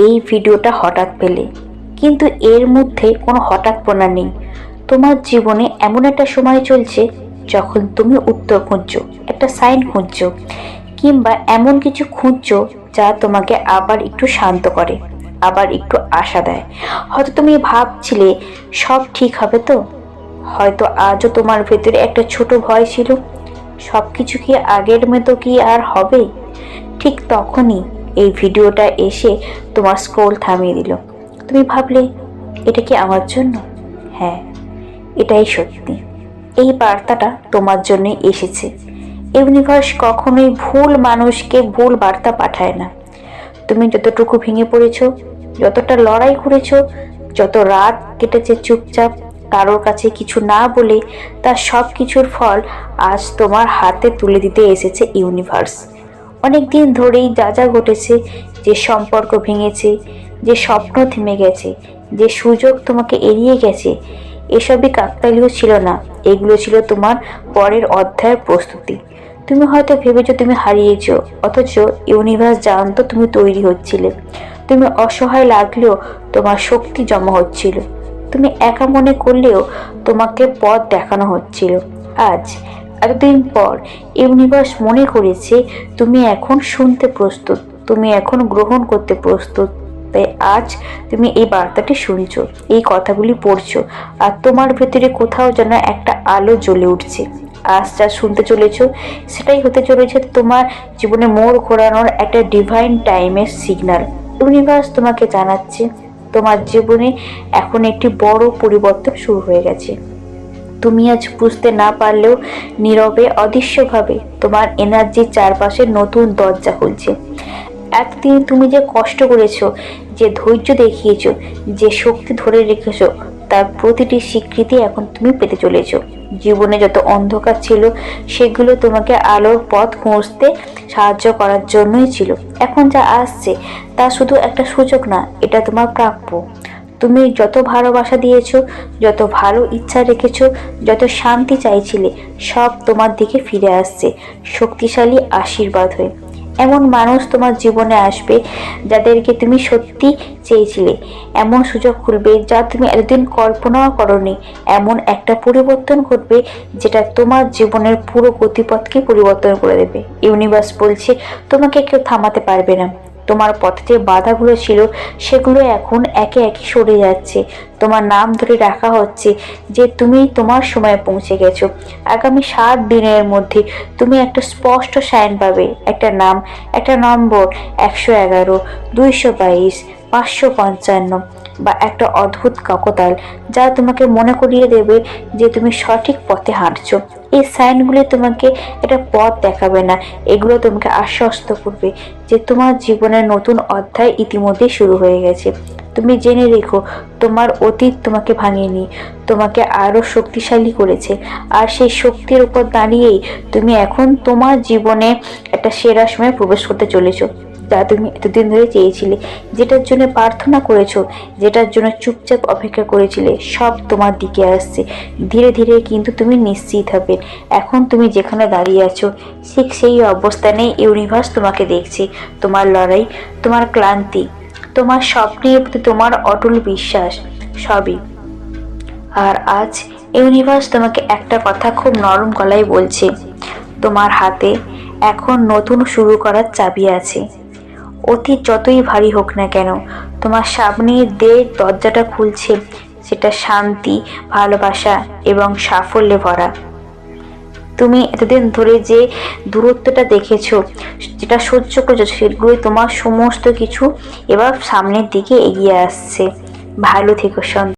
এই ভিডিওটা হঠাৎ পেলে, কিন্তু এর মধ্যে কোনো হঠাৎপনা নেই। তোমার জীবনে এমন একটা সময় চলছে যখন তুমি উত্তর খুঁজছো, একটা সাইন খুঁজছো, কিংবা এমন কিছু খুঁজছো যা তোমাকে আবার একটু শান্ত করে, আবার একটু আশা দেয়। হয়তো তুমি ভাবছিলে সব ঠিক হবে তো, হয়তো আজও তোমার ভেতরে একটা ছোট ভয় ছিল, সব কিছু কি আগের মতো কি আর হবে? ঠিক তখনই এই ভিডিওটা এসে তোমার স্ক্রোল থামিয়ে দিল। তুমি ভাবলে, এটা কি আমার জন্য? হ্যাঁ, এটাই সত্যি। এই বার্তাটা তোমার জন্যই এসেছে। ইউনিভার্স কখনোই ভুল মানুষকে ভুল বার্তা পাঠায় না। তুমি যতটুকু ভেঙে পড়েছো, যতটা লড়াই করেছো, যত রাত কেটেছে চুপচাপ কারোর কাছে কিছু না বলে, তার সব কিছুর ফল আজ তোমার হাতে তুলে দিতে এসেছে ইউনিভার্স। অনেক দিন ধরেই যা যা ঘটেছে, যে সম্পর্ক ভেঙেছে, যে স্বপ্ন থেমে গেছে, যে সুযোগ তোমাকে এড়িয়ে গেছে, এসবই কাকতালীয় ছিল না, এগুলো ছিল তোমার পরের অধ্যায়ের প্রস্তুতি। তুমি হয়তো ভেবেছো তুমি হারিয়েছো, অথচ ইউনিভার্স জানতো তুমি তৈরি হচ্ছিলে। তুমি অসহায় লাগলেও তোমার শক্তি জমা হচ্ছিল। তুমি একা মনে করলেও তোমাকে পথ দেখানো হচ্ছিল। আজ এতদিন পর ইউনিভার্স মনে করেছে তুমি এখন শুনতে প্রস্তুত, তুমি এখন গ্রহণ করতে প্রস্তুত। তাই আজ তুমি এই বার্তাটি শুনছো, এই কথাগুলি পড়ছো, আর তোমার ভেতরে কোথাও যেন একটা আলো জ্বলে উঠছে। আজ যা শুনতে চলেছো সেটাই হতে চলেছে তোমার জীবনে মোড় ঘোরানোর একটা ডিভাইন টাইমের সিগন্যাল। ইউনিভার্স তোমাকে জানাচ্ছে তোমার জীবনে এখন একটি বড় পরিবর্তন শুরু হয়ে গেছে। তুমি আজ বুঝতে না পারলেও নীরবে অদৃশ্যভাবে তোমার এনার্জির চারপাশে নতুন দরজা খুলছে। এতদিন তুমি যে কষ্ট করেছো, যে ধৈর্য দেখিয়েছো, যে শক্তি ধরে রেখেছো, তার প্রতিটি স্বীকৃতি এখন তুমি পেতে চলেছো। জীবনে যত অন্ধকার ছিল সেগুলো তোমাকে আলোর পথ খুঁজতে সাহায্য করার জন্যই ছিল। এখন যা আসছে তা শুধু একটা সুযোগ না, এটা তোমার প্রাপ্য। তুমি যত ভালোবাসা দিয়েছো, যত ভালো ইচ্ছা রেখেছো, যত শান্তি চাইছিলে, সব তোমার দিকে ফিরে আসছে শক্তিশালী আশীর্বাদ হয়ে। এমন মানুষ তোমার জীবনে আসবে যাদেরকে তুমি সত্যি চেয়েছিলে। এমন সুযোগ খুলবে যা তুমি এতদিন কল্পনাও করোনি। এমন একটা পরিবর্তন ঘটবে যেটা তোমার জীবনের পুরো গতিপথকে পরিবর্তন করে দেবে। ইউনিভার্স বলছে তোমাকে কেউ থামাতে পারবে না। তোমার পথে যে বাধাগুলো ছিল সেগুলো এখন একে একে সরে যাচ্ছে। তোমার নাম ধরে রাখা হচ্ছে যে তুমি তোমার সময়ে পৌঁছে গেছো। আগামী 7 দিনের মধ্যে তুমি একটা স্পষ্ট সাইন পাবে, একটা নাম, একটা নম্বর, 111, 222, 555, বা একটা অদ্ভুত কাকতাল যা তোমাকে মনে করিয়ে দেবে যে তুমি সঠিক পথে হাঁটছো। এই সাইনগুলি তোমাকে একটা পথ দেখাবে না, এগুলো তোমাকে আশ্বস্ত করবে যে তোমার জীবনের নতুন অধ্যায় ইতিমধ্যে শুরু হয়ে গেছে। তুমি জেনে রেখো, তোমার অতীত তোমাকে ভাঙেনি, তোমাকে আরো শক্তিশালী করেছে। আর সেই শক্তির উপর দাঁড়িয়েই তুমি এখন তোমার জীবনে একটা সেরা সময় প্রবেশ করতে চলেছো, যা তুমি এতদিন ধরে চেয়েছিলে, যেটার জন্য প্রার্থনা করেছো, যেটার জন্য চুপচাপ অপেক্ষা করেছিলে, সব তোমার দিকে আসছে। ধীরে ধীরে কিন্তু তুমি নিশ্চিত হবে। এখন তুমি যেখানে দাঁড়িয়ে আছো ঠিক সেই অবস্থানে ইউনিভার্স তোমাকে দেখছে। তোমার লড়াই, তোমার ক্লান্তি, তোমার স্বপ্নের প্রতি তোমার অটল বিশ্বাস, সবই। আর আজ ইউনিভার্স তোমাকে একটা কথা খুব নরম গলায় বলছে, তোমার হাতে এখন নতুন শুরু করার চাবি আছে। অতীত যতই ভারী হোক না কেন, তোমার সামনে যে দরজাটা খুলছে সেটা শান্তি, ভালোবাসা এবং সাফল্যে ভরা। তুমি এতদিন ধরে যে দূরত্বটা দেখেছো, যেটা সহ্য করেছো, সেগুলোই তোমার সমস্ত কিছু এবার সামনের দিকে এগিয়ে আসছে। ভালো থেকো সন্তান।